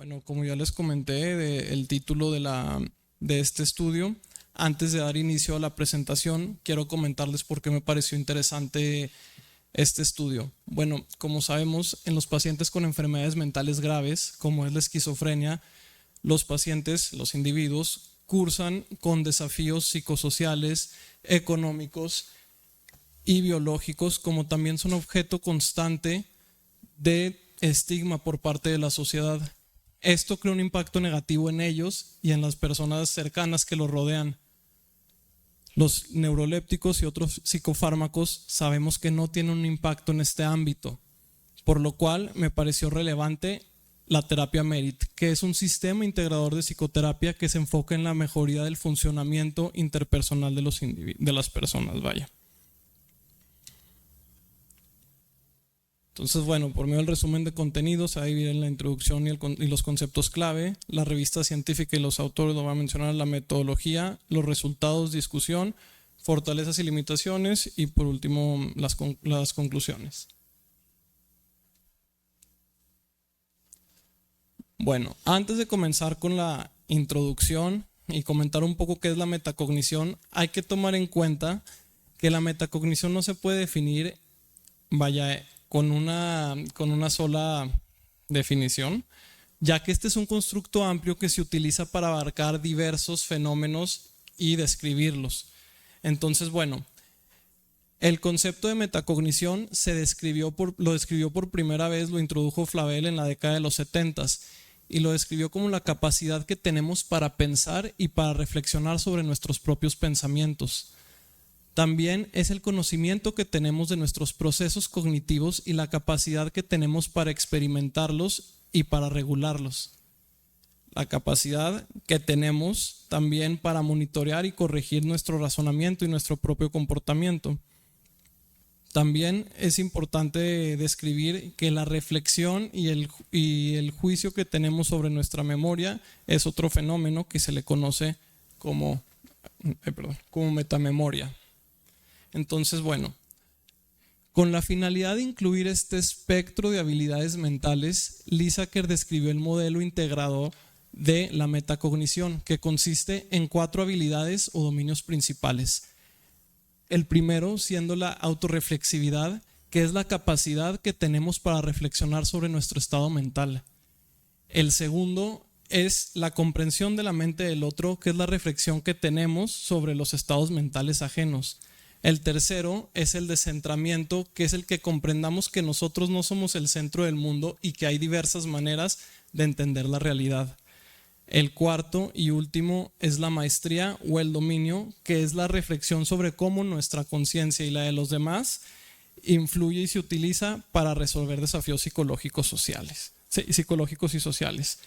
Bueno, como ya les comenté el título de este estudio, antes de dar inicio a la presentación, quiero comentarles por qué me pareció interesante este estudio. Bueno, como sabemos, en los pacientes con enfermedades mentales graves, como es la esquizofrenia, los pacientes, los individuos, cursan con desafíos psicosociales, económicos y biológicos, como también son objeto constante de estigma por parte de la sociedad. Esto crea un impacto negativo en ellos y en las personas cercanas que los rodean. Los neurolépticos y otros psicofármacos sabemos que no tienen un impacto en este ámbito, por lo cual me pareció relevante la terapia MERIT, que es un sistema integrador de psicoterapia que se enfoca en la mejoría del funcionamiento interpersonal de las personas. Entonces, bueno, por medio del resumen de contenidos, se va a dividir en la introducción y los conceptos clave, la revista científica y los autores lo van a mencionar, la metodología, los resultados, discusión, fortalezas y limitaciones y por último las conclusiones. Bueno, antes de comenzar con la introducción y comentar un poco qué es la metacognición, hay que tomar en cuenta que la metacognición no se puede definir, con una sola definición, ya que este es un constructo amplio que se utiliza para abarcar diversos fenómenos y describirlos. Entonces, bueno, el concepto de metacognición lo describió por primera vez, lo introdujo Flavel en la década de los 70s y lo describió como la capacidad que tenemos para pensar y para reflexionar sobre nuestros propios pensamientos. También es el conocimiento que tenemos de nuestros procesos cognitivos y la capacidad que tenemos para experimentarlos y para regularlos. La capacidad que tenemos también para monitorear y corregir nuestro razonamiento y nuestro propio comportamiento. También es importante describir que la reflexión y el juicio que tenemos sobre nuestra memoria es otro fenómeno que se le conoce como metamemoria. Entonces, bueno, con la finalidad de incluir este espectro de habilidades mentales, Lysaker describió el modelo integrado de la metacognición, que consiste en 4 habilidades o dominios principales. El primero siendo la autorreflexividad, que es la capacidad que tenemos para reflexionar sobre nuestro estado mental. El segundo es la comprensión de la mente del otro, que es la reflexión que tenemos sobre los estados mentales ajenos. El tercero es el descentramiento, que es el que comprendamos que nosotros no somos el centro del mundo y que hay diversas maneras de entender la realidad. El cuarto y último es la maestría o el dominio, que es la reflexión sobre cómo nuestra conciencia y la de los demás influye y se utiliza para resolver desafíos psicológicos y sociales.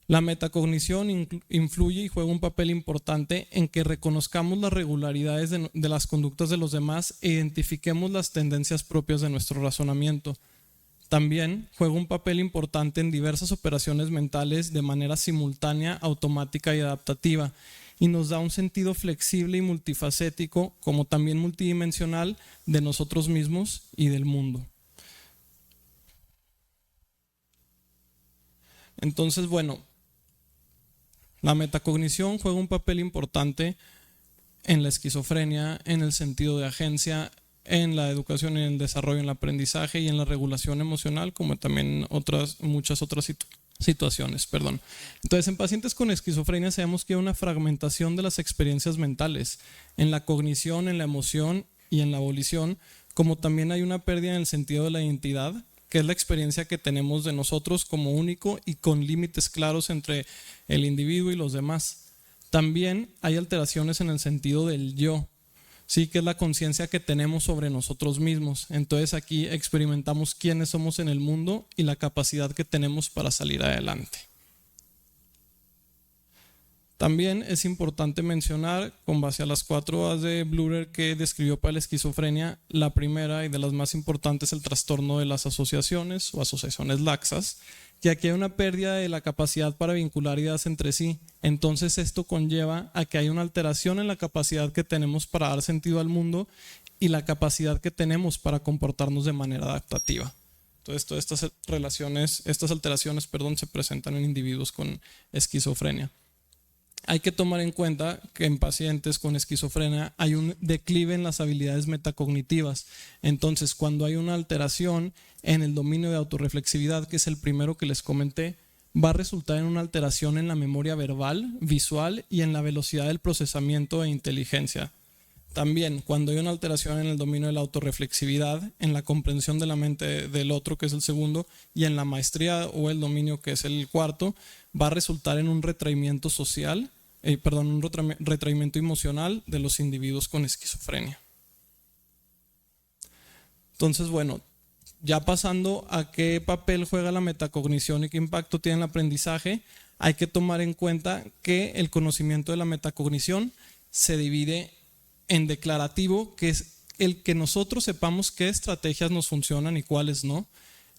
La metacognición influye y juega un papel importante en que reconozcamos las regularidades de las conductas de los demás e identifiquemos las tendencias propias de nuestro razonamiento. También juega un papel importante en diversas operaciones mentales de manera simultánea, automática y adaptativa, y nos da un sentido flexible y multifacético, como también multidimensional, de nosotros mismos y del mundo. Entonces, bueno, la metacognición juega un papel importante en la esquizofrenia, en el sentido de agencia, en la educación, en el desarrollo, en el aprendizaje y en la regulación emocional, como también muchas otras situaciones. Entonces, en pacientes con esquizofrenia sabemos que hay una fragmentación de las experiencias mentales, en la cognición, en la emoción y en la volición, como también hay una pérdida en el sentido de la identidad, que es la experiencia que tenemos de nosotros como único y con límites claros entre el individuo y los demás. También hay alteraciones en el sentido del yo, ¿sí? Que es la conciencia que tenemos sobre nosotros mismos. Entonces aquí experimentamos quiénes somos en el mundo y la capacidad que tenemos para salir adelante. También es importante mencionar, con base a las 4 A's de Bleuler que describió para la esquizofrenia, la primera y de las más importantes, el trastorno de las asociaciones o asociaciones laxas, que aquí hay una pérdida de la capacidad para vincular ideas entre sí. Entonces esto conlleva a que hay una alteración en la capacidad que tenemos para dar sentido al mundo y la capacidad que tenemos para comportarnos de manera adaptativa. Entonces, todas estas alteraciones, se presentan en individuos con esquizofrenia. Hay que tomar en cuenta que en pacientes con esquizofrenia hay un declive en las habilidades metacognitivas. Entonces, cuando hay una alteración en el dominio de autorreflexividad, que es el primero que les comenté, va a resultar en una alteración en la memoria verbal, visual y en la velocidad del procesamiento e inteligencia. También, cuando hay una alteración en el dominio de la autorreflexividad, en la comprensión de la mente del otro, que es el segundo, y en la maestría o el dominio, que es el cuarto, va a resultar en un retraimiento social, un retraimiento emocional de los individuos con esquizofrenia. Entonces, bueno, ya pasando a qué papel juega la metacognición y qué impacto tiene el aprendizaje, hay que tomar en cuenta que el conocimiento de la metacognición se divide en declarativo, que es el que nosotros sepamos qué estrategias nos funcionan y cuáles no;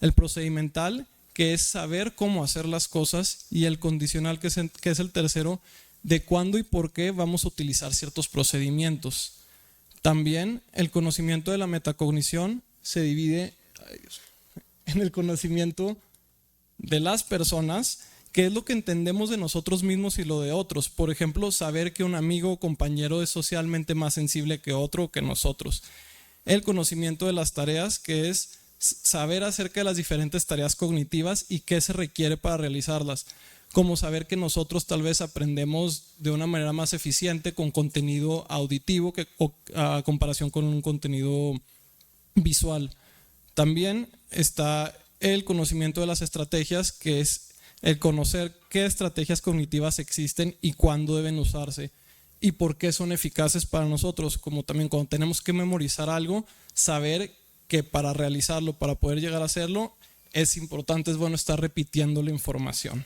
el procedimental, que es saber cómo hacer las cosas; y el condicional, que es el tercero, de cuándo y por qué vamos a utilizar ciertos procedimientos. También el conocimiento de la metacognición se divide en el conocimiento de las personas, que es lo que entendemos de nosotros mismos y lo de otros. Por ejemplo, saber que un amigo o compañero es socialmente más sensible que otro o que nosotros. El conocimiento de las tareas, que es saber acerca de las diferentes tareas cognitivas y qué se requiere para realizarlas. Como saber que nosotros tal vez aprendemos de una manera más eficiente con contenido auditivo a comparación con un contenido visual. También está el conocimiento de las estrategias, que es el conocer qué estrategias cognitivas existen y cuándo deben usarse y por qué son eficaces para nosotros. Como también cuando tenemos que memorizar algo, saber que para realizarlo, para poder llegar a hacerlo, es importante, es bueno estar repitiendo la información.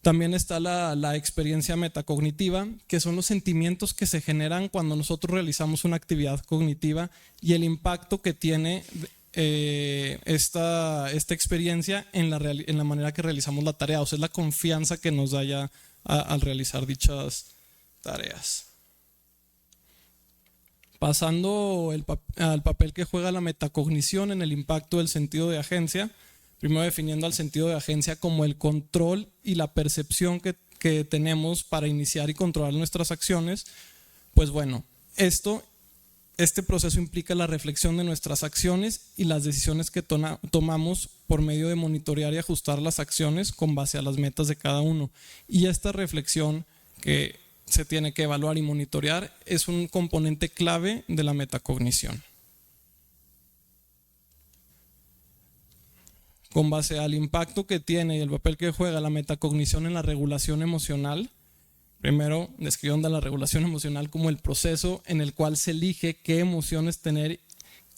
También está la experiencia metacognitiva, que son los sentimientos que se generan cuando nosotros realizamos una actividad cognitiva y el impacto que tiene esta experiencia en la manera que realizamos la tarea. O sea, es la confianza que nos da ya al realizar dichas tareas. Pasando al papel que juega la metacognición en el impacto del sentido de agencia. Primero, definiendo al sentido de agencia como el control y la percepción que tenemos para iniciar y controlar nuestras acciones. Pues bueno, este proceso implica la reflexión de nuestras acciones y las decisiones que tomamos por medio de monitorear y ajustar las acciones con base a las metas de cada uno. Y esta reflexión que se tiene que evaluar y monitorear es un componente clave de la metacognición. Con base al impacto que tiene y el papel que juega la metacognición en la regulación emocional, primero describiendo la regulación emocional como el proceso en el cual se elige qué emociones tener,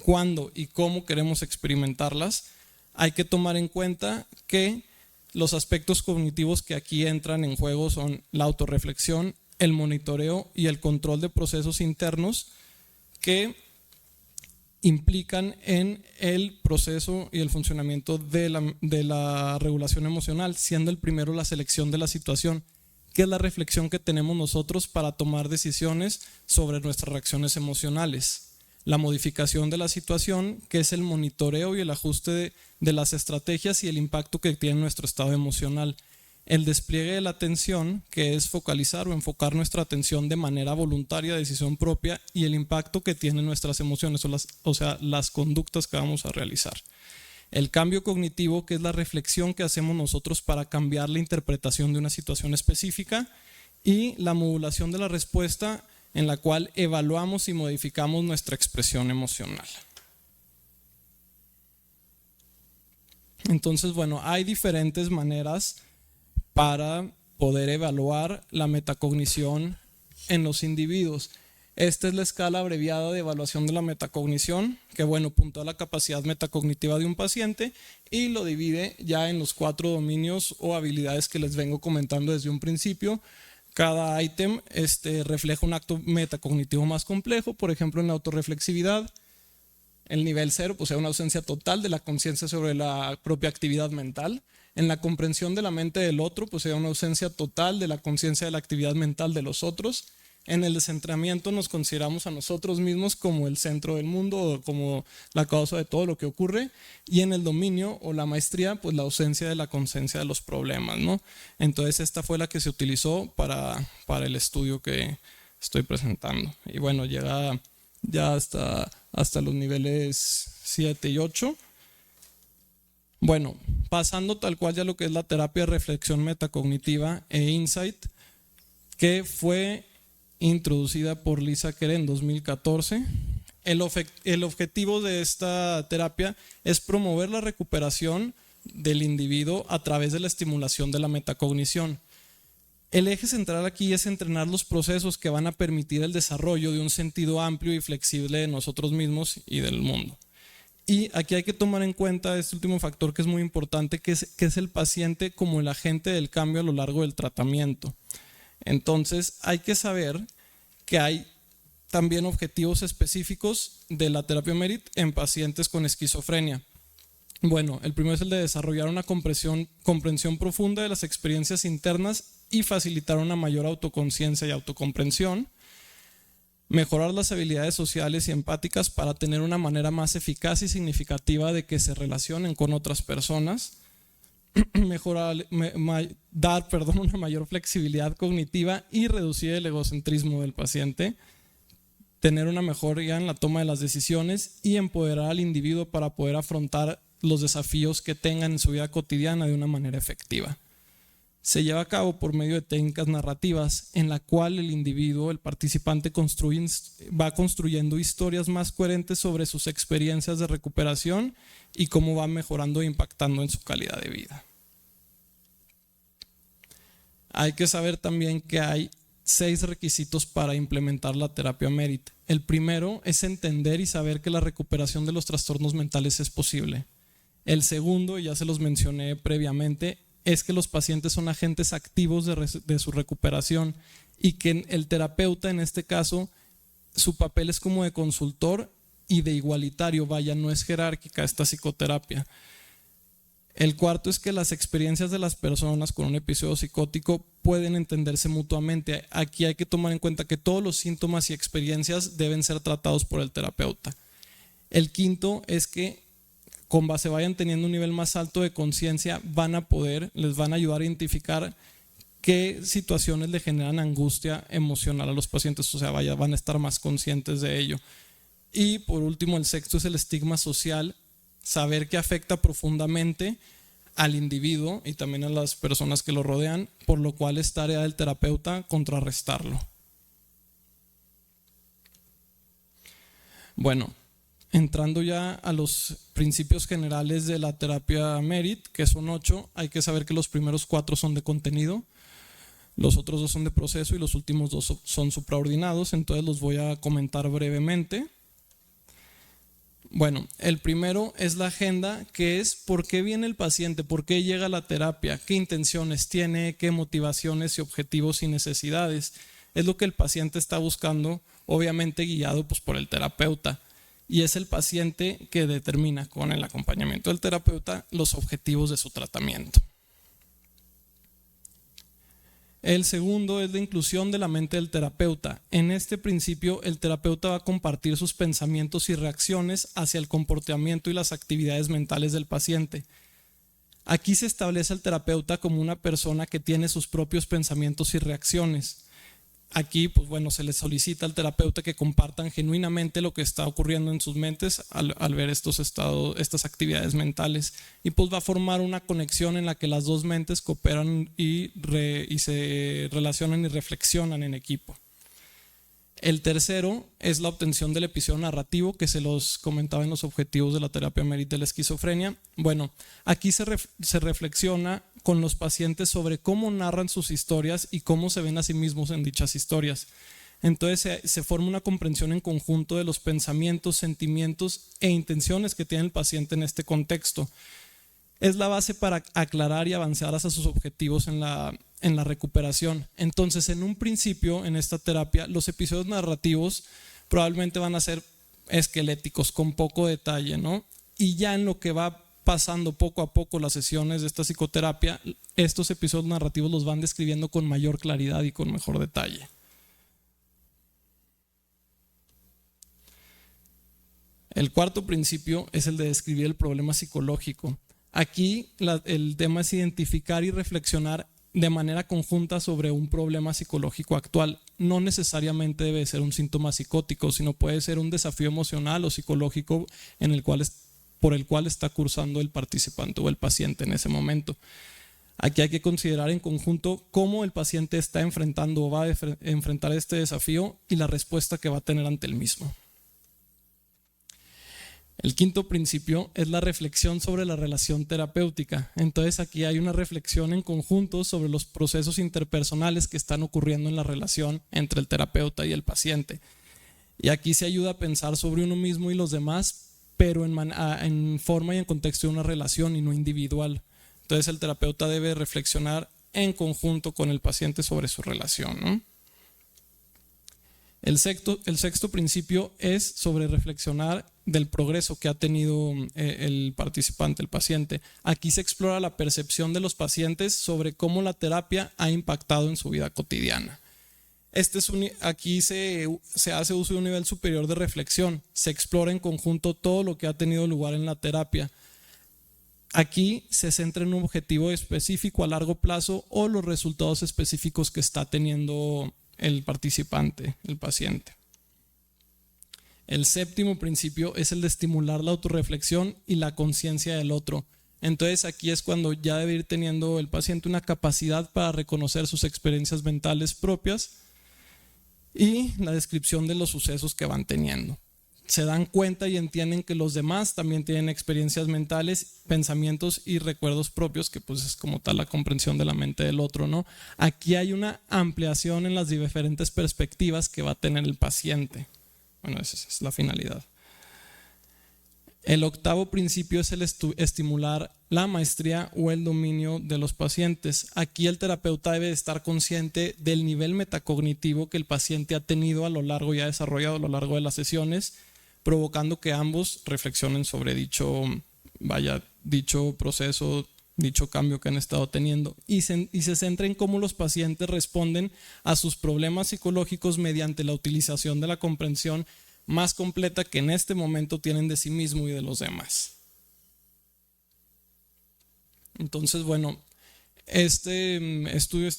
cuándo y cómo queremos experimentarlas. Hay que tomar en cuenta que los aspectos cognitivos que aquí entran en juego son la autorreflexión, el monitoreo y el control de procesos internos que implican en el proceso y el funcionamiento de la regulación emocional, siendo el primero la selección de la situación, que es la reflexión que tenemos nosotros para tomar decisiones sobre nuestras reacciones emocionales. La modificación de la situación, que es el monitoreo y el ajuste de las estrategias y el impacto que tiene nuestro estado emocional. El despliegue de la atención, que es focalizar o enfocar nuestra atención de manera voluntaria, decisión propia, y el impacto que tienen nuestras emociones, o sea, las conductas que vamos a realizar. El cambio cognitivo, que es la reflexión que hacemos nosotros para cambiar la interpretación de una situación específica, y la modulación de la respuesta, en la cual evaluamos y modificamos nuestra expresión emocional. Entonces, bueno, hay diferentes maneras para poder evaluar la metacognición en los individuos. Esta es la escala abreviada de evaluación de la metacognición, que bueno, puntúa la capacidad metacognitiva de un paciente y lo divide ya en los 4 dominios o habilidades que les vengo comentando desde un principio. Cada ítem refleja un acto metacognitivo más complejo. Por ejemplo, en la autorreflexividad, el nivel 0 posee una ausencia total de la conciencia sobre la propia actividad mental. En la comprensión de la mente del otro, posee una ausencia total de la conciencia de la actividad mental de los otros. En el descentramiento nos consideramos a nosotros mismos como el centro del mundo o como la causa de todo lo que ocurre, y en el dominio o la maestría, pues la ausencia de la conciencia de los problemas, ¿no? Entonces esta fue la que se utilizó para el estudio que estoy presentando. Y bueno, llega ya hasta los niveles 7 y 8. Bueno, pasando tal cual ya lo que es la terapia de reflexión metacognitiva e insight, que fue introducida por Lisa Kerr en 2014. El objetivo de esta terapia es promover la recuperación del individuo a través de la estimulación de la metacognición. El eje central aquí es entrenar los procesos que van a permitir el desarrollo de un sentido amplio y flexible de nosotros mismos y del mundo. Y aquí hay que tomar en cuenta este último factor que es muy importante, que es el paciente como el agente del cambio a lo largo del tratamiento. Entonces hay que saber que hay también objetivos específicos de la terapia MERIT en pacientes con esquizofrenia. Bueno, el primero es el de desarrollar una comprensión profunda de las experiencias internas y facilitar una mayor autoconciencia y autocomprensión. Mejorar las habilidades sociales y empáticas para tener una manera más eficaz y significativa de que se relacionen con otras personas. Dar una mayor flexibilidad cognitiva y reducir el egocentrismo del paciente, tener una mejoría en la toma de las decisiones y empoderar al individuo para poder afrontar los desafíos que tengan en su vida cotidiana de una manera efectiva. Se lleva a cabo por medio de técnicas narrativas en la cual el individuo, el participante, va construyendo historias más coherentes sobre sus experiencias de recuperación y cómo va mejorando e impactando en su calidad de vida. Hay que saber también que hay 6 requisitos para implementar la terapia MERIT. El primero es entender y saber que la recuperación de los trastornos mentales es posible. El segundo, y ya se los mencioné previamente, es que los pacientes son agentes activos de su recuperación y que el terapeuta, en este caso, su papel es como de consultor y de igualitario, vaya, no es jerárquica esta psicoterapia. El cuarto es que las experiencias de las personas con un episodio psicótico pueden entenderse mutuamente. Aquí hay que tomar en cuenta que todos los síntomas y experiencias deben ser tratados por el terapeuta. El quinto es que con base vayan teniendo un nivel más alto de conciencia, les van a ayudar a identificar qué situaciones le generan angustia emocional a los pacientes, o sea, van a estar más conscientes de ello. Y por último, el sexto es el estigma social, saber que afecta profundamente al individuo y también a las personas que lo rodean, por lo cual es tarea del terapeuta contrarrestarlo. Bueno, entrando ya a los principios generales de la terapia MERIT, que son 8, hay que saber que los primeros 4 son de contenido, los otros 2 son de proceso y los últimos 2 son supraordinados, entonces los voy a comentar brevemente. Bueno, el primero es la agenda, que es por qué viene el paciente, por qué llega a la terapia, qué intenciones tiene, qué motivaciones y objetivos y necesidades. Es lo que el paciente está buscando, obviamente guiado por el terapeuta. Y es el paciente que determina con el acompañamiento del terapeuta los objetivos de su tratamiento. El segundo es la inclusión de la mente del terapeuta. En este principio, el terapeuta va a compartir sus pensamientos y reacciones hacia el comportamiento y las actividades mentales del paciente. Aquí se establece al terapeuta como una persona que tiene sus propios pensamientos y reacciones. Aquí, se les solicita al terapeuta que compartan genuinamente lo que está ocurriendo en sus mentes al ver estas actividades mentales. Y va a formar una conexión en la que las dos mentes cooperan y se relacionan y reflexionan en equipo. El tercero es la obtención del episodio narrativo, que se los comentaba en los objetivos de la terapia MERIT de la esquizofrenia. Bueno, aquí se reflexiona con los pacientes sobre cómo narran sus historias y cómo se ven a sí mismos en dichas historias. Entonces se forma una comprensión en conjunto de los pensamientos, sentimientos e intenciones que tiene el paciente en este contexto. Es la base para aclarar y avanzar hacia sus objetivos en la recuperación. Entonces, en un principio, en esta terapia, los episodios narrativos probablemente van a ser esqueléticos, con poco detalle, ¿no? Y ya en lo que va pasando poco a poco las sesiones de esta psicoterapia, estos episodios narrativos los van describiendo con mayor claridad y con mejor detalle. El cuarto principio es el de describir el problema psicológico. Aquí el tema es identificar y reflexionar de manera conjunta sobre un problema psicológico actual. No necesariamente debe ser un síntoma psicótico, sino puede ser un desafío emocional o psicológico por el cual está cursando el participante o el paciente en ese momento. Aquí hay que considerar en conjunto cómo el paciente está enfrentando o va a enfrentar este desafío y la respuesta que va a tener ante el mismo. El quinto principio es la reflexión sobre la relación terapéutica. Entonces aquí hay una reflexión en conjunto sobre los procesos interpersonales que están ocurriendo en la relación entre el terapeuta y el paciente. Y aquí se ayuda a pensar sobre uno mismo y los demás, pero en forma y en contexto de una relación y no individual. Entonces el terapeuta debe reflexionar en conjunto con el paciente sobre su relación, ¿no? El sexto principio es sobre reflexionar del progreso que ha tenido el participante, el paciente. Aquí se explora la percepción de los pacientes sobre cómo la terapia ha impactado en su vida cotidiana. Aquí se hace uso de un nivel superior de reflexión. Se explora en conjunto todo lo que ha tenido lugar en la terapia. Aquí se centra en un objetivo específico a largo plazo o los resultados específicos que está teniendo el participante, el paciente. El séptimo principio es el de estimular la autorreflexión y la conciencia del otro. Entonces aquí es cuando ya debe ir teniendo el paciente una capacidad para reconocer sus experiencias mentales propias y la descripción de los sucesos que van teniendo. Se dan cuenta y entienden que los demás también tienen experiencias mentales, pensamientos y recuerdos propios, que pues es como tal la comprensión de la mente del otro, ¿no? Aquí hay una ampliación en las diferentes perspectivas que va a tener el paciente. Bueno, esa es la finalidad. El octavo principio es el estimular la maestría o el dominio de los pacientes. Aquí el terapeuta debe estar consciente del nivel metacognitivo que el paciente ha tenido a lo largo y ha desarrollado a lo largo de las sesiones, provocando que ambos reflexionen sobre dicho proceso, dicho cambio que han estado teniendo y se centren en cómo los pacientes responden a sus problemas psicológicos mediante la utilización de la comprensión más completa que en este momento tienen de sí mismo y de los demás. Entonces, bueno, este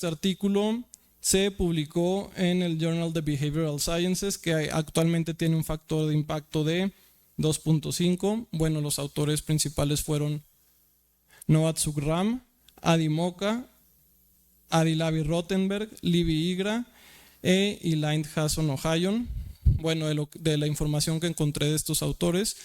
artículo se publicó en el Journal of Behavioral Sciences, que actualmente tiene un factor de impacto de 2.5. Bueno, los autores principales fueron Noah Tsukram, Adi Moka, Adi Lavi Rottenberg, Livi Igra y Elaine Hasson-Ohayon. Bueno, de la información que encontré de estos autores,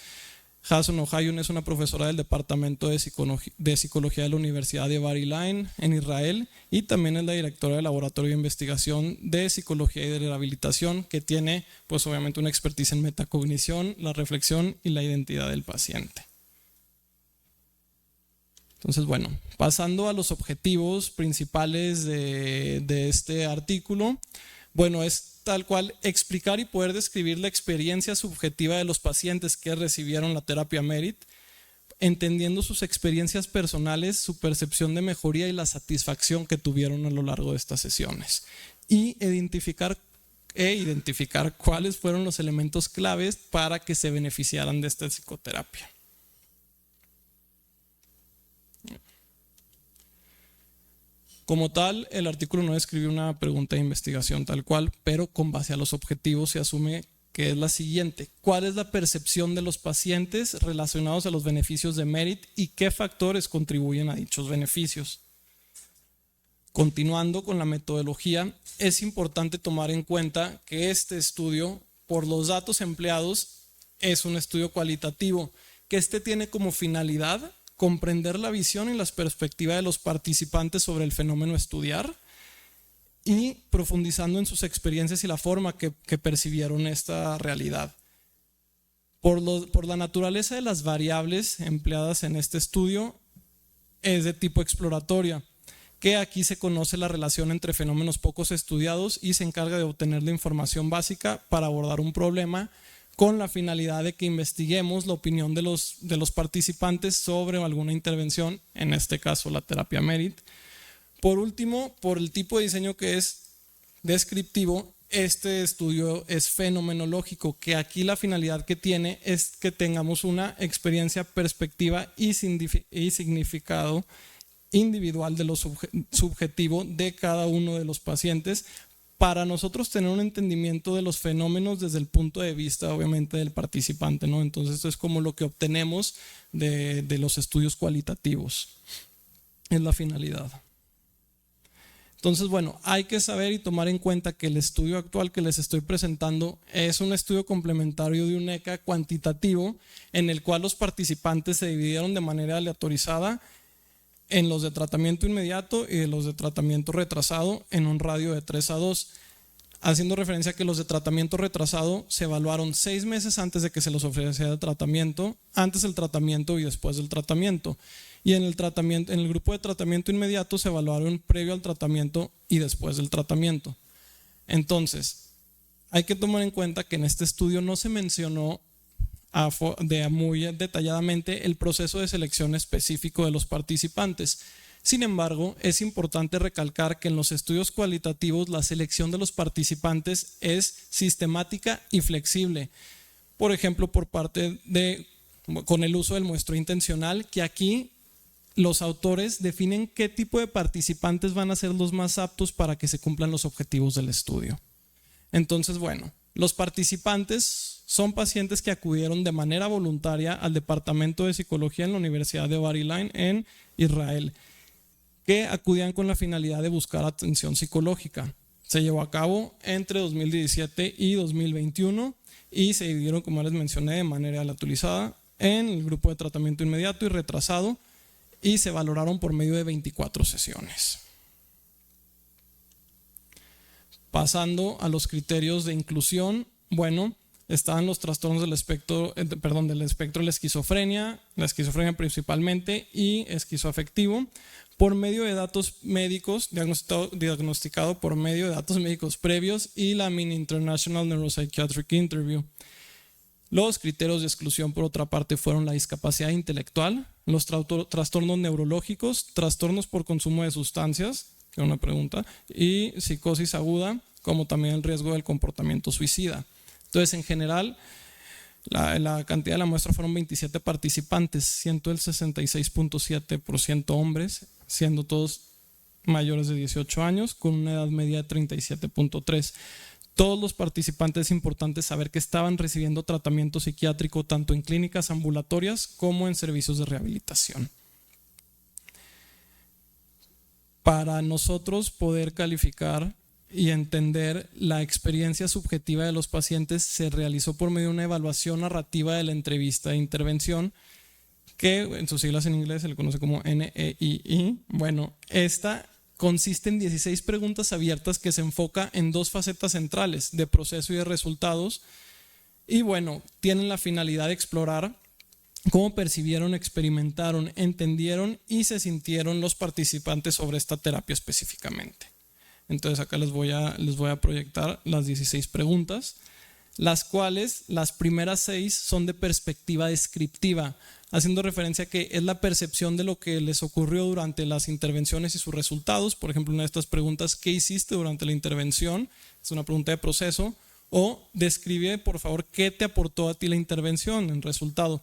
Hasson-Ohayon es una profesora del Departamento de Psicología de la Universidad de Bar Ilan en Israel y también es la directora del Laboratorio de Investigación de Psicología y de Rehabilitación, que tiene pues obviamente una expertise en metacognición, la reflexión y la identidad del paciente. Entonces, bueno, pasando a los objetivos principales de este artículo, bueno, es tal cual explicar y poder describir la experiencia subjetiva de los pacientes que recibieron la terapia MERIT, entendiendo sus experiencias personales, su percepción de mejoría y la satisfacción que tuvieron a lo largo de estas sesiones. Y identificar cuáles fueron los elementos claves para que se beneficiaran de esta psicoterapia. Como tal, el artículo no describe una pregunta de investigación tal cual, pero con base a los objetivos se asume que es la siguiente: ¿cuál es la percepción de los pacientes relacionados a los beneficios de MERIT y qué factores contribuyen a dichos beneficios? Continuando con la metodología, es importante tomar en cuenta que este estudio, por los datos empleados, es un estudio cualitativo, que tiene como finalidad comprender la visión y las perspectivas de los participantes sobre el fenómeno a estudiar y profundizando en sus experiencias y la forma que percibieron esta realidad. Por la naturaleza de las variables empleadas en este estudio, es de tipo exploratoria, que aquí se conoce la relación entre fenómenos pocos estudiados y se encarga de obtener la información básica para abordar un problema, con la finalidad de que investiguemos la opinión de los participantes sobre alguna intervención, en este caso la terapia MERIT. Por último, por el tipo de diseño que es descriptivo, este estudio es fenomenológico, que aquí la finalidad que tiene es que tengamos una experiencia, perspectiva y significado individual de lo subjetivo de cada uno de los pacientes, para nosotros tener un entendimiento de los fenómenos desde el punto de vista, obviamente, del participante, ¿no? Entonces, esto es como lo que obtenemos de los estudios cualitativos. Es la finalidad. Entonces, bueno, hay que saber y tomar en cuenta que el estudio actual que les estoy presentando es un estudio complementario de un ECA cuantitativo, en el cual los participantes se dividieron de manera aleatorizada en los de tratamiento inmediato y de los de tratamiento retrasado en un radio de 3:2, haciendo referencia a que los de tratamiento retrasado se evaluaron 6 meses antes de que se les ofreciera el tratamiento, antes del tratamiento y después del tratamiento. Y en el grupo de tratamiento inmediato se evaluaron previo al tratamiento y después del tratamiento. Entonces, hay que tomar en cuenta que en este estudio no se mencionó muy detalladamente el proceso de selección específico de los participantes. Sin embargo, es importante recalcar que en los estudios cualitativos la selección de los participantes es sistemática y flexible. Por ejemplo, con el uso del muestreo intencional, que aquí los autores definen qué tipo de participantes van a ser los más aptos para que se cumplan los objetivos del estudio. Entonces, bueno, los participantes son pacientes que acudieron de manera voluntaria al Departamento de Psicología en la Universidad de Bar-Ilan en Israel, que acudían con la finalidad de buscar atención psicológica. Se llevó a cabo entre 2017 y 2021 y se dividieron, como les mencioné, de manera aleatorizada en el grupo de tratamiento inmediato y retrasado, y se valoraron por medio de 24 sesiones. Pasando a los criterios de inclusión, bueno, estaban los trastornos del espectro de la esquizofrenia principalmente, y esquizoafectivo, por medio de datos médicos, diagnosticado por medio de datos médicos previos y la Mini International Neuropsychiatric Interview. Los criterios de exclusión, por otra parte, fueron la discapacidad intelectual, los trastornos neurológicos, trastornos por consumo de sustancias, que es una pregunta, y psicosis aguda, como también el riesgo del comportamiento suicida. Entonces, en general, la cantidad de la muestra fueron 27 participantes, siendo el 66.7% hombres, siendo todos mayores de 18 años, con una edad media de 37.3. Todos los participantes, es importante saber que estaban recibiendo tratamiento psiquiátrico tanto en clínicas ambulatorias como en servicios de rehabilitación. Para nosotros poder calificar y entender la experiencia subjetiva de los pacientes, se realizó por medio de una evaluación narrativa de la entrevista de intervención, que en sus siglas en inglés se le conoce como NEII. Bueno, esta consiste en 16 preguntas abiertas que se enfoca en 2 facetas centrales, de proceso y de resultados, y bueno, tienen la finalidad de explorar cómo percibieron, experimentaron, entendieron y se sintieron los participantes sobre esta terapia específicamente. Entonces acá les voy a proyectar las 16 preguntas, las cuales las primeras 6 son de perspectiva descriptiva, haciendo referencia a que es la percepción de lo que les ocurrió durante las intervenciones y sus resultados. Por ejemplo, una de estas preguntas, ¿qué hiciste durante la intervención? Es una pregunta de proceso. O describe, por favor, qué te aportó a ti la intervención en resultado.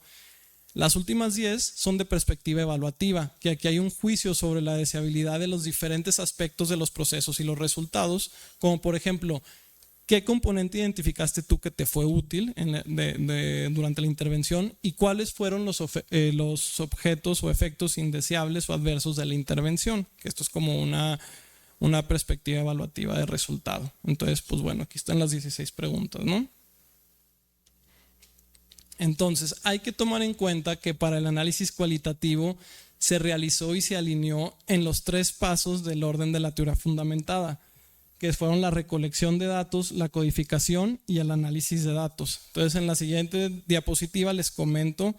Las últimas 10 son de perspectiva evaluativa, que aquí hay un juicio sobre la deseabilidad de los diferentes aspectos de los procesos y los resultados, como por ejemplo, ¿qué componente identificaste tú que te fue útil durante la intervención y cuáles fueron los objetos o efectos indeseables o adversos de la intervención? Que esto es como una perspectiva evaluativa de resultado. Entonces, pues bueno, aquí están las 16 preguntas, ¿no? Entonces, hay que tomar en cuenta que para el análisis cualitativo se realizó y se alineó en los 3 pasos del orden de la teoría fundamentada, que fueron la recolección de datos, la codificación y el análisis de datos. Entonces, en la siguiente diapositiva les comento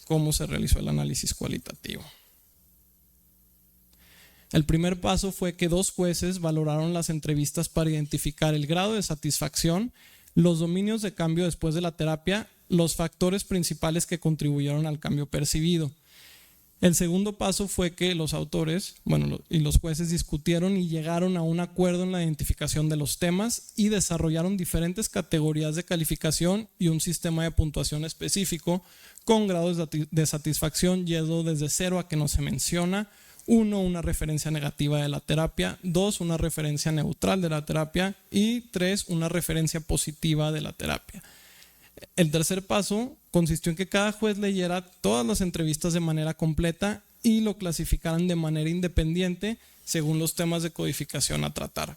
cómo se realizó el análisis cualitativo. El primer paso fue que 2 jueces valoraron las entrevistas para identificar el grado de satisfacción, los dominios de cambio después de la terapia, los factores principales que contribuyeron al cambio percibido. El segundo paso fue que los autores, y los jueces discutieron y llegaron a un acuerdo en la identificación de los temas y desarrollaron diferentes categorías de calificación y un sistema de puntuación específico con grados de satisfacción yendo desde 0 a que no se menciona, 1, una referencia negativa de la terapia, 2, una referencia neutral de la terapia y 3, una referencia positiva de la terapia. El tercer paso consistió en que cada juez leyera todas las entrevistas de manera completa y lo clasificaran de manera independiente según los temas de codificación a tratar.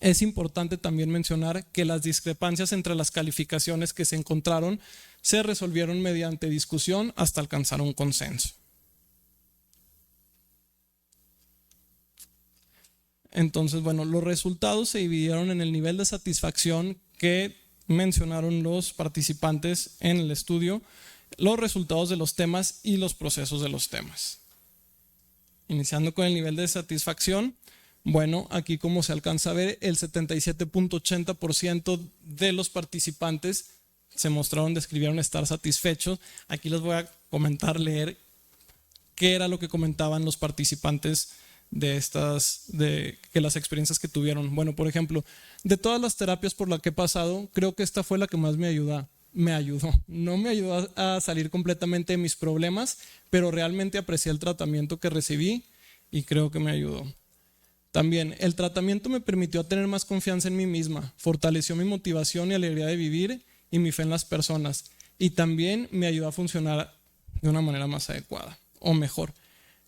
Es importante también mencionar que las discrepancias entre las calificaciones que se encontraron se resolvieron mediante discusión hasta alcanzar un consenso. Entonces, los resultados se dividieron en el nivel de satisfacción que mencionaron los participantes en el estudio, los resultados de los temas y los procesos de los temas. Iniciando con el nivel de satisfacción, aquí como se alcanza a ver, el 77.80% de los participantes se describieron estar satisfechos. Aquí les voy a leer qué era lo que comentaban los participantes de que las experiencias que tuvieron. Por ejemplo, de todas las terapias por las que he pasado, creo que esta fue la que más me ayudó. No me ayudó a salir completamente de mis problemas, pero realmente aprecié el tratamiento que recibí y creo que me ayudó. También, el tratamiento me permitió tener más confianza en mí misma, fortaleció mi motivación y alegría de vivir y mi fe en las personas, y también me ayudó a funcionar de una manera más adecuada o mejor.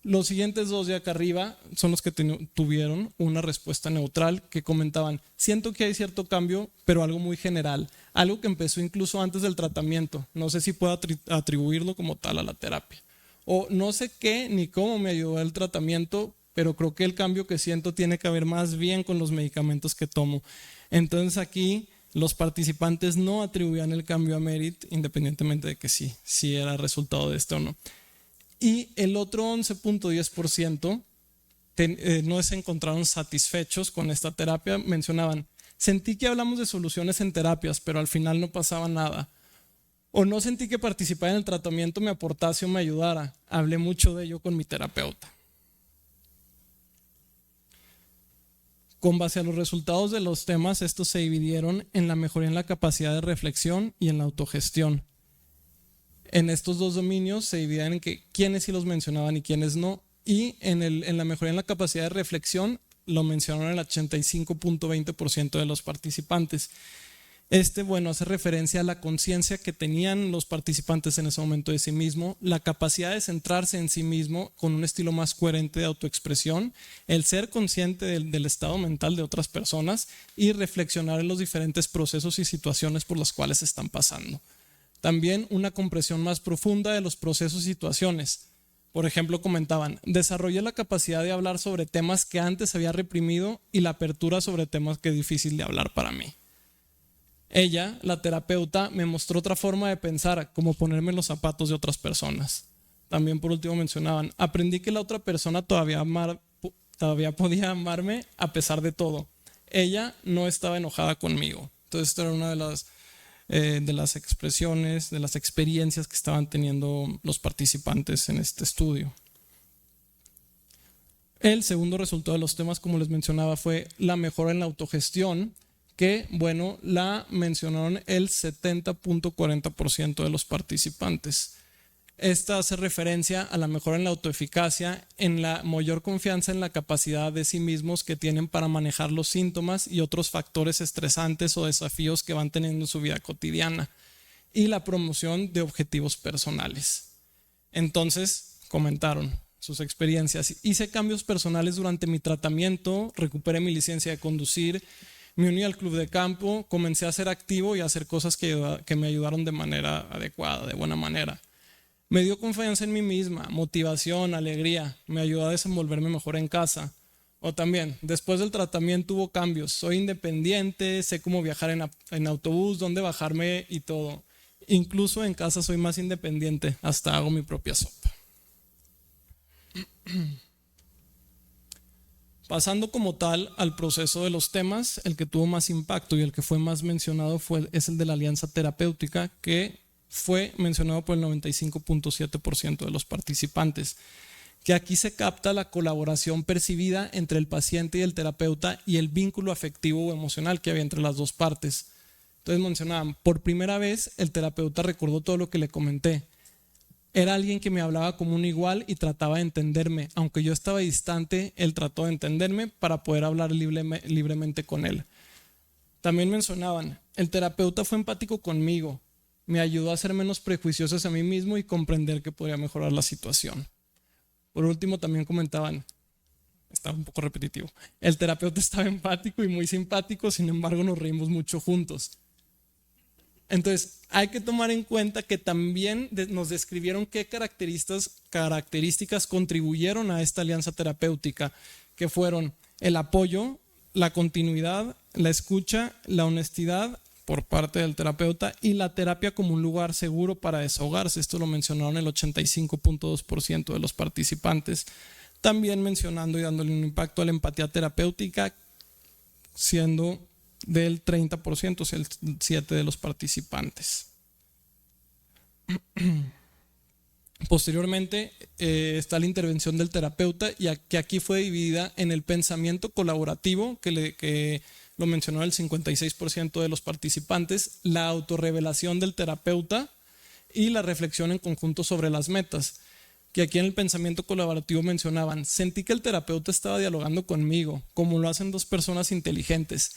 Los siguientes dos de acá arriba son los que tuvieron una respuesta neutral, que comentaban: siento que hay cierto cambio, pero algo muy general, algo que empezó incluso antes del tratamiento, no sé si puedo atribuirlo como tal a la terapia, o no sé qué ni cómo me ayudó el tratamiento, pero creo que el cambio que siento tiene que ver más bien con los medicamentos que tomo. Entonces aquí los participantes no atribuían el cambio a Merit, independientemente de que sí era resultado de esto o no. Y el otro 11.10% no se encontraron satisfechos con esta terapia. Mencionaban: sentí que hablamos de soluciones en terapias, pero al final no pasaba nada. O no sentí que participar en el tratamiento me aportase o me ayudara. Hablé mucho de ello con mi terapeuta. Con base a los resultados de los temas, estos se dividieron en la mejoría en la capacidad de reflexión y en la autogestión. En estos dos dominios se dividían en quiénes sí los mencionaban y quiénes no. Y en la mejoría en la capacidad de reflexión lo mencionaron el 85.20% de los participantes. Hace referencia a la conciencia que tenían los participantes en ese momento de sí mismo, la capacidad de centrarse en sí mismo con un estilo más coherente de autoexpresión, el ser consciente del estado mental de otras personas y reflexionar en los diferentes procesos y situaciones por los cuales están pasando. También una comprensión más profunda de los procesos y situaciones. Por ejemplo, comentaban: desarrollé la capacidad de hablar sobre temas que antes había reprimido y la apertura sobre temas que es difícil de hablar para mí. Ella, la terapeuta, me mostró otra forma de pensar, como ponerme en los zapatos de otras personas. También por último mencionaban: aprendí que la otra persona todavía podía amarme a pesar de todo. Ella no estaba enojada conmigo. Entonces esto era una de las expresiones, de las experiencias que estaban teniendo los participantes en este estudio. El segundo resultado de los temas, como les mencionaba, fue la mejora en la autogestión, que la mencionaron el 70.40% de los participantes. Esta hace referencia a la mejora en la autoeficacia, en la mayor confianza en la capacidad de sí mismos que tienen para manejar los síntomas y otros factores estresantes o desafíos que van teniendo en su vida cotidiana, y la promoción de objetivos personales. Entonces, comentaron sus experiencias: hice cambios personales durante mi tratamiento, recuperé mi licencia de conducir, me uní al club de campo, comencé a ser activo y a hacer cosas que me ayudaron de manera adecuada, de buena manera. Me dio confianza en mí misma, motivación, alegría, me ayudó a desenvolverme mejor en casa. O también, después del tratamiento hubo cambios, soy independiente, sé cómo viajar en autobús, dónde bajarme y todo. Incluso en casa soy más independiente, hasta hago mi propia sopa. Pasando como tal al proceso de los temas, el que tuvo más impacto y el que fue más mencionado es el de la alianza terapéutica, que fue mencionado por el 95.7% de los participantes, que aquí se capta la colaboración percibida entre el paciente y el terapeuta y el vínculo afectivo o emocional que había entre las dos partes. Entonces mencionaban, por primera vez el terapeuta recordó todo lo que le comenté. Era alguien que me hablaba como un igual y trataba de entenderme. Aunque yo estaba distante, él trató de entenderme para poder hablar libremente con él. También mencionaban, el terapeuta fue empático conmigo, me ayudó a ser menos prejuicioso hacia mí mismo y comprender que podría mejorar la situación. Por último, también comentaban, estaba un poco repetitivo, el terapeuta estaba empático y muy simpático, sin embargo nos reímos mucho juntos. Entonces, hay que tomar en cuenta que también nos describieron qué características contribuyeron a esta alianza terapéutica, que fueron el apoyo, la continuidad, la escucha, la honestidad por parte del terapeuta y la terapia como un lugar seguro para desahogarse. Esto lo mencionaron el 85.2% de los participantes. También mencionando y dándole un impacto a la empatía terapéutica, siendo del 30%, o sea, el 7% de los participantes. Posteriormente está la intervención del terapeuta, y que aquí fue dividida en el pensamiento colaborativo, que lo mencionó el 56% de los participantes, la autorrevelación del terapeuta y la reflexión en conjunto sobre las metas, que aquí en el pensamiento colaborativo mencionaban, sentí que el terapeuta estaba dialogando conmigo, como lo hacen dos personas inteligentes.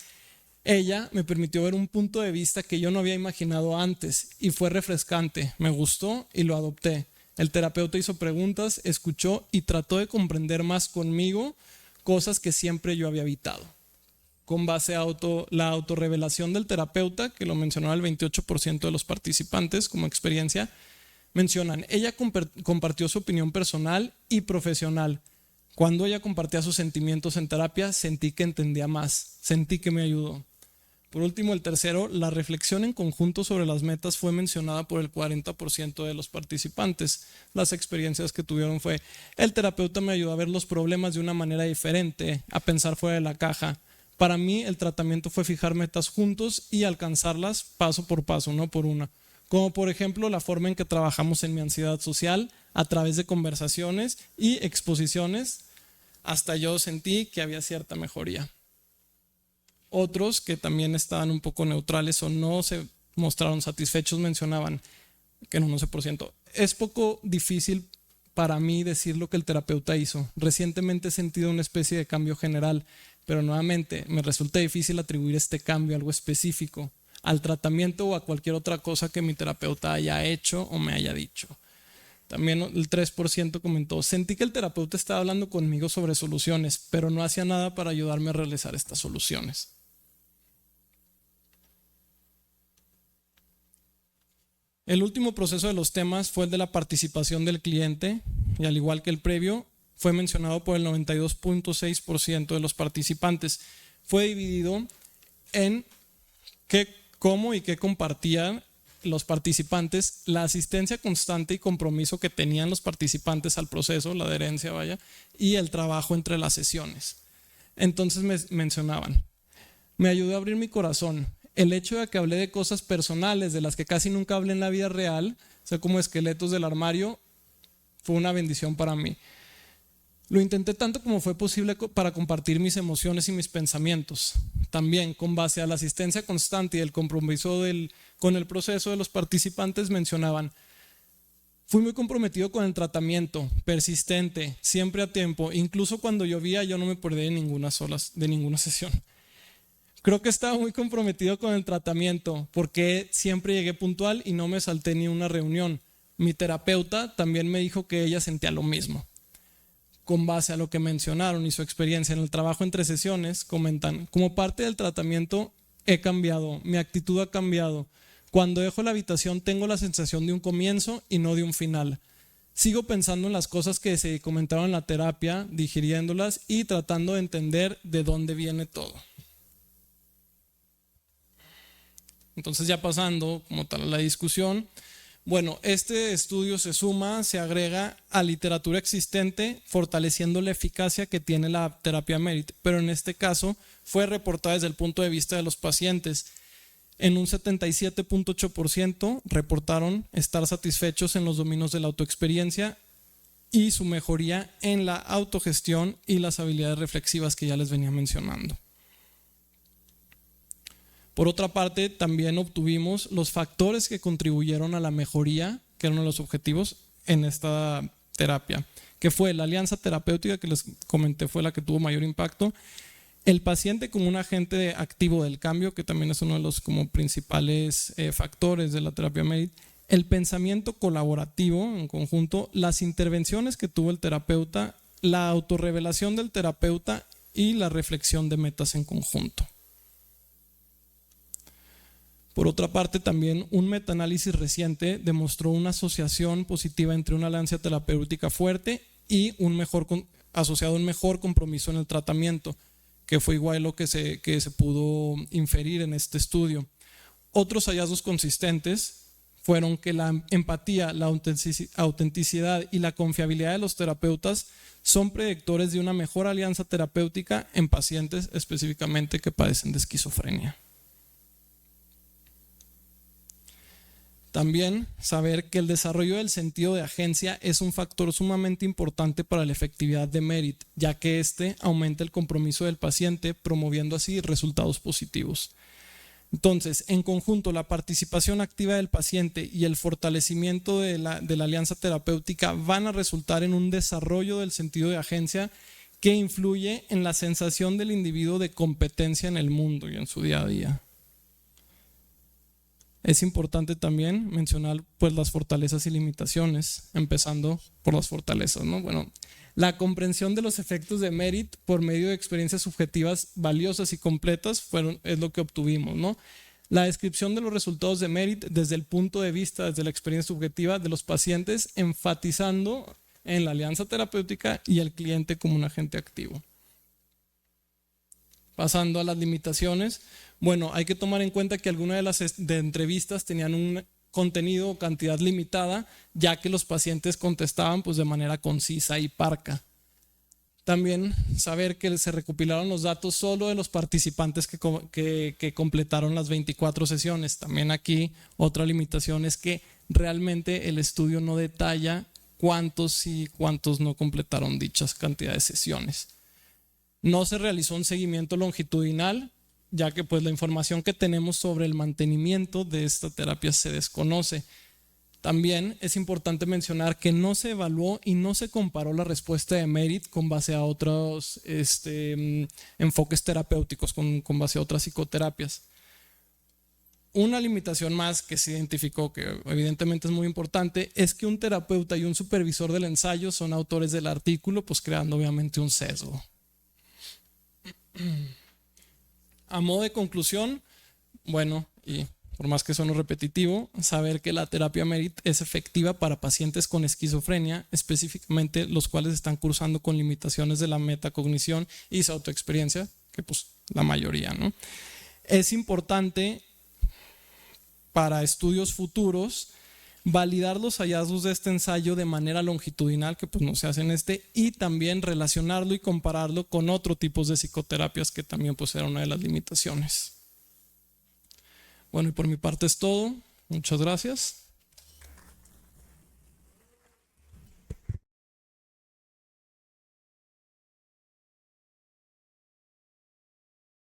Ella me permitió ver un punto de vista que yo no había imaginado antes y fue refrescante, me gustó y lo adopté. El terapeuta hizo preguntas, escuchó y trató de comprender más conmigo cosas que siempre yo había evitado. Con base a la autorrevelación del terapeuta, que lo mencionó el 28% de los participantes como experiencia, mencionan, ella compartió su opinión personal y profesional. Cuando ella compartía sus sentimientos en terapia, sentí que entendía más, sentí que me ayudó. Por último, el tercero, la reflexión en conjunto sobre las metas fue mencionada por el 40% de los participantes. Las experiencias que tuvieron fue, el terapeuta me ayudó a ver los problemas de una manera diferente, a pensar fuera de la caja. Para mí, el tratamiento fue fijar metas juntos y alcanzarlas paso por paso, no por una. Como por ejemplo, la forma en que trabajamos en mi ansiedad social a través de conversaciones y exposiciones, hasta yo sentí que había cierta mejoría. Otros que también estaban un poco neutrales o no se mostraron satisfechos mencionaban que en un 11%. Es poco difícil para mí decir lo que el terapeuta hizo. Recientemente he sentido una especie de cambio general, pero nuevamente me resulta difícil atribuir este cambio a algo específico, al tratamiento o a cualquier otra cosa que mi terapeuta haya hecho o me haya dicho. También el 3% comentó, sentí que el terapeuta estaba hablando conmigo sobre soluciones, pero no hacía nada para ayudarme a realizar estas soluciones. El último proceso de los temas fue el de la participación del cliente, y al igual que el previo, fue mencionado por el 92.6% de los participantes. Fue dividido en cómo y qué compartían los participantes, la asistencia constante y compromiso que tenían los participantes al proceso, la adherencia, y el trabajo entre las sesiones. Entonces me mencionaban, me ayudó a abrir mi corazón. El hecho de que hablé de cosas personales, de las que casi nunca hablé en la vida real, o sea, como esqueletos del armario, fue una bendición para mí. Lo intenté tanto como fue posible para compartir mis emociones y mis pensamientos. También, con base a la asistencia constante y el compromiso con el proceso de los participantes, mencionaban, fui muy comprometido con el tratamiento, persistente, siempre a tiempo, incluso cuando llovía yo no me perdí de ninguna sesión. Creo que estaba muy comprometido con el tratamiento porque siempre llegué puntual y no me salté ni una reunión. Mi terapeuta también me dijo que ella sentía lo mismo. Con base a lo que mencionaron y su experiencia en el trabajo entre sesiones, comentan, como parte del tratamiento he cambiado, mi actitud ha cambiado. Cuando dejo la habitación tengo la sensación de un comienzo y no de un final. Sigo pensando en las cosas que se comentaron en la terapia, digiriéndolas y tratando de entender de dónde viene todo. Entonces, ya pasando como tal a la discusión, bueno, este estudio se agrega a literatura existente, fortaleciendo la eficacia que tiene la terapia MERIT, pero en este caso fue reportada desde el punto de vista de los pacientes. En un 77.8% reportaron estar satisfechos en los dominios de la autoexperiencia y su mejoría en la autogestión y las habilidades reflexivas que ya les venía mencionando. Por otra parte, también obtuvimos los factores que contribuyeron a la mejoría, que eran uno de los objetivos en esta terapia, que fue la alianza terapéutica que les comenté fue la que tuvo mayor impacto, el paciente como un agente activo del cambio, que también es uno de los como principales factores de la terapia MERIT, el pensamiento colaborativo en conjunto, las intervenciones que tuvo el terapeuta, la autorrevelación del terapeuta y la reflexión de metas en conjunto. Por otra parte, también un metaanálisis reciente demostró una asociación positiva entre una alianza terapéutica fuerte y asociado a un mejor compromiso en el tratamiento, que fue igual lo que se pudo inferir en este estudio. Otros hallazgos consistentes fueron que la empatía, la autenticidad y la confiabilidad de los terapeutas son predictores de una mejor alianza terapéutica en pacientes específicamente que padecen de esquizofrenia. También saber que el desarrollo del sentido de agencia es un factor sumamente importante para la efectividad de MERIT, ya que este aumenta el compromiso del paciente, promoviendo así resultados positivos. Entonces, en conjunto, la participación activa del paciente y el fortalecimiento de la alianza terapéutica van a resultar en un desarrollo del sentido de agencia que influye en la sensación del individuo de competencia en el mundo y en su día a día. Es importante también mencionar pues, las fortalezas y limitaciones, empezando por las fortalezas, ¿no? Bueno, la comprensión de los efectos de MERIT por medio de experiencias subjetivas valiosas y completas es lo que obtuvimos, ¿no? La descripción de los resultados de MERIT desde el punto de vista, desde la experiencia subjetiva de los pacientes, enfatizando en la alianza terapéutica y el cliente como un agente activo. Pasando a las limitaciones, bueno, hay que tomar en cuenta que algunas de las entrevistas tenían un contenido o cantidad limitada, ya que los pacientes contestaban pues, de manera concisa y parca. También saber que se recopilaron los datos solo de los participantes que completaron las 24 sesiones. También aquí otra limitación es que realmente el estudio no detalla cuántos sí y cuántos no completaron dichas cantidades de sesiones. No se realizó un seguimiento longitudinal, ya que pues, la información que tenemos sobre el mantenimiento de esta terapia se desconoce. También es importante mencionar que no se evaluó y no se comparó la respuesta de MERIT con base a otros enfoques terapéuticos, con base a otras psicoterapias. Una limitación más que se identificó, que evidentemente es muy importante, es que un terapeuta y un supervisor del ensayo son autores del artículo, pues creando obviamente un sesgo. A modo de conclusión, bueno, y por más que suene repetitivo, saber que la terapia MERIT es efectiva para pacientes con esquizofrenia, específicamente los cuales están cursando con limitaciones de la metacognición y su autoexperiencia, que pues la mayoría, ¿no? Es importante para estudios futuros validar los hallazgos de este ensayo de manera longitudinal, que pues no se hace en y también relacionarlo y compararlo con otros tipos de psicoterapias que también pues era una de las limitaciones. Bueno, y por mi parte es todo. Muchas gracias.